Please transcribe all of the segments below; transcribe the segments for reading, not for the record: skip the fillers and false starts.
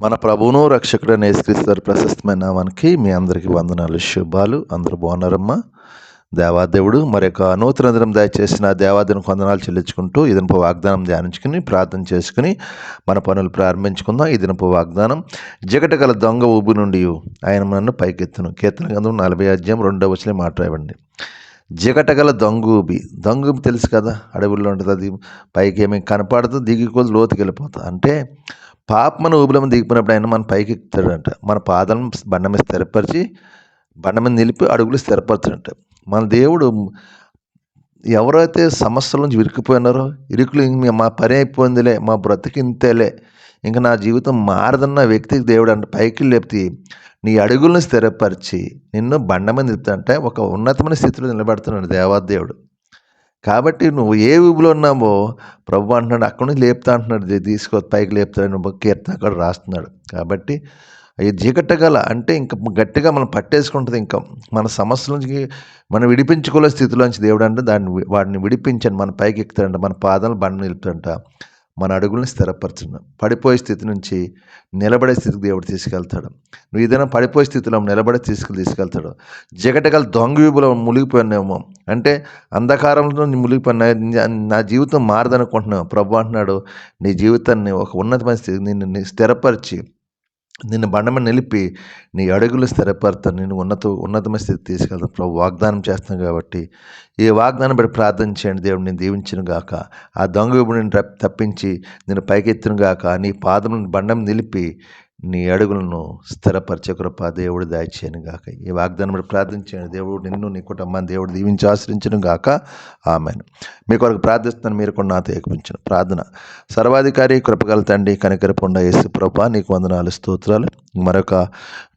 మన ప్రభువును రక్షకుడైన యేసుక్రీస్తు వారి ప్రశస్తమైన నామానికి మీ అందరికీ వందనాలు, శుభాలు. అందరూ బాగున్నారమ్మా? దేవాదేవుడు మరొక నూతన దినం దయచేసిన దేవాదినికి వందనాలు చెల్లించుకుంటూ ఈ దినపు వాగ్దానం ధ్యానించుకుని ప్రార్థన చేసుకుని మన పనులు ప్రారంభించుకుందాం. ఈ దినపు వాగ్దానం, జగట గల దొంగ ఊబి నుండి ఆయన నన్ను పైకెత్తును. కీర్తన గ్రంథం 40 మాట్లాడండి. జిగటగల దొంగూబి తెలుసు కదా, అడవుల్లో ఉంటుంది. అది పైకి ఏమి కనపడదు, దిగి కొద్ది లోతుకి వెళ్ళిపోతుంది. అంటే పాపమని ఊబిలో దిగిపోయినప్పుడు ఆయన మన పైకి ఎక్కుతాడంట. మన పాదాలను బండ మీద స్థిరపరిచి, బండ మీద నిలిపి అడుగులు స్థిరపరచాడంట. మన దేవుడు ఎవరైతే సమస్యల నుంచి ఇరుక్కుపోయినారో, ఇరుకులు మా పని అయిపోయిందిలే, మా బ్రతికి ఇంతేలే, ఇంకా నా జీవితం మారదన్న వ్యక్తికి దేవుడు అంటే పైకి లేపి నీ అడుగులను స్థిరపరిచి నిన్ను బండ మీద నిలుపుతాడంటే ఒక ఉన్నతమైన స్థితిలో నిలబెడుతున్నాడు దేవాదేవుడు. కాబట్టి నువ్వు ఏ ఊబిలో ఉన్నావో ప్రభు అంటున్నాడు, అక్కడి నుంచి లేపుతా అంటున్నాడు, తీసుకో పైకి లేపుతాడు. కీర్తన అక్కడ రాస్తున్నాడు. కాబట్టి ఈ జిగటగల అంటే ఇంకా గట్టిగా మనం పట్టేసుకుంటుంది. ఇంకా మన సమస్యల నుంచి మనం విడిపించుకోలే స్థితిలోంచి దేవుడు అంటే వాడిని విడిపించండి, మన పైకి ఎక్కుతాడంట, మన పాదాలను బండ నిలుపుతాడంట, మన అడుగులను స్థిరపరచండి. పడిపోయే స్థితి నుంచి నిలబడే స్థితికి దేవుడు తీసుకెళ్తాడు. నువ్వు ఏదైనా పడిపోయే స్థితిలో నిలబడే తీసుకెళ్తాడు. జగటగల దొంగ వీపులో మునిగిపోయినామో అంటే అంధకారంలో మునిగిపోయినా నా జీవితం మారదనుకుంటున్నావు. ప్రభు అంటున్నాడు, నీ జీవితాన్ని ఒక ఉన్నతమైన స్థితి నిన్ను స్థిరపరిచి నిన్ను బండ మీద నిలిపి నీ అడుగులు స్థిరపడతాను, నేను ఉన్నతమైన స్థితి తీసుకెళ్తాను. ప్రభు వాగ్దానం చేస్తాను. కాబట్టి ఈ వాగ్దానం బట్టి ప్రార్థన చేయండి. దేవుడు నేను దీవించును గాక. ఆ దొంగ విపుడు నేను తప్పించి నేను పైకెత్తును గాక. నీ పాదములను బండ మీద నిలిపి నీ అడుగులను స్థిరపరిచే కృప దేవుడు దయచేయను గాక. ఈ వాగ్దానం బట్టి ప్రార్థన చేయండి. దేవుడు నిన్ను నీ కుటుంబాన్ని దేవుడు దీవించి ఆశ్రయించను గాక. ఆమేన్. మీ కొరకు ప్రార్థిస్తున్నాను, మీరు కూడా నాతో ఏకపించను. ప్రార్థన. సర్వాధికారి కృపగల తండ్రి, కనికరపుండ యేసు ప్రభువా, నీకు వందనాలు, స్తోత్రాలు. మరొక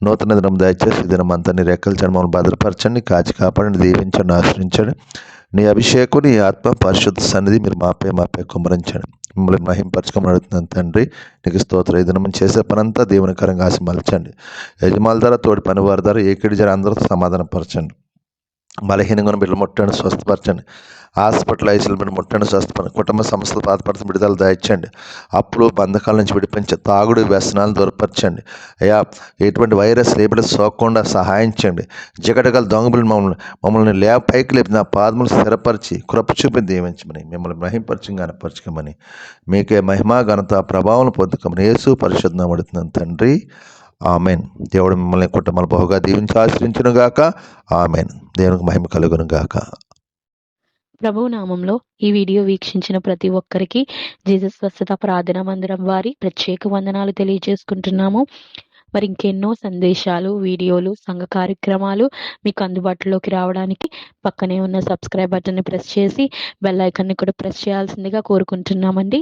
నూతన దినం దయచేసి ఈ దినం అంతా నీ రెక్కల చర్మలను భద్రపరచండి, కాచి కాపాడండి, దీవించండి, ఆశ్రయించండి. నీ అభిషేకం, నీ ఆత్మ పరిశుద్ధ సన్నిధి మీరు మాపై కుమ్మరించండి. మిమ్మల్ని మహింపరచుకోమని అడుగుతున్నాను తండ్రి. నీకు స్తోత్రం. ఈ దినం చేసే పనంతా దేవునికరంగా ఆశమలచండి. యజమానుల ద్వారా, తోటి పనివారి ద్వారా, ఏకిడి జర అందరూ సమాధానపరచండి. బలహీనంగా బిడ్డలు ముట్టండి, స్వస్థపరచండి. హాస్పిటల్ ఐసీలు బిడ్డ ముట్టండి, స్వస్థపరచండి. కుటుంబ సమస్యలు బాధపడుతున్న బిడ్డలు దయచండి. అప్పులు బంధకాల నుంచి విడిపించండి. తాగుడు వ్యసనాలు దొరపరచండి. అయ్యా, ఎటువంటి వైరస్ లేబిడ సోకకుండా సహాయించండి. జగటగల దొంగబులు మమ్మల్ని పైకి లేపి నా పాదములు స్థిరపరిచి కృప చూపి దీవించమని, మిమ్మల్ని మహింపరచం కనపరచుకోమని, మీకే మహిమా ఘనత ప్రభావం పొందుకోమని యేసు పరిశుద్ధ నామమున అడుగుతున్నాను తండ్రి. ఆమెన్. దేవుడు మిమ్మల్ని కుటుంబాలు బహుగా దీవించి ఆశ్రయించును గాక. ఆమెన్. దేవునికి మహిమ కలుగును గాక. ప్రభువు నామంలో ఈ వీడియో వీక్షించిన ప్రతి ఒక్కరికి జీసస్ స్వస్థత ప్రార్థనా మందిరం వారి ప్రత్యేక వందనాలు తెలియజేసుకుంటున్నాము. మరి ఇంకెన్నో సందేశాలు, వీడియోలు, సంఘ కార్యక్రమాలు మీకు అందుబాటులోకి రావడానికి పక్కనే ఉన్న సబ్స్క్రైబ్ బటన్ని ప్రెస్ చేసి బెల్ ఐకాన్ని కూడా ప్రెస్ చేయాల్సిందిగా కోరుకుంటున్నామండి.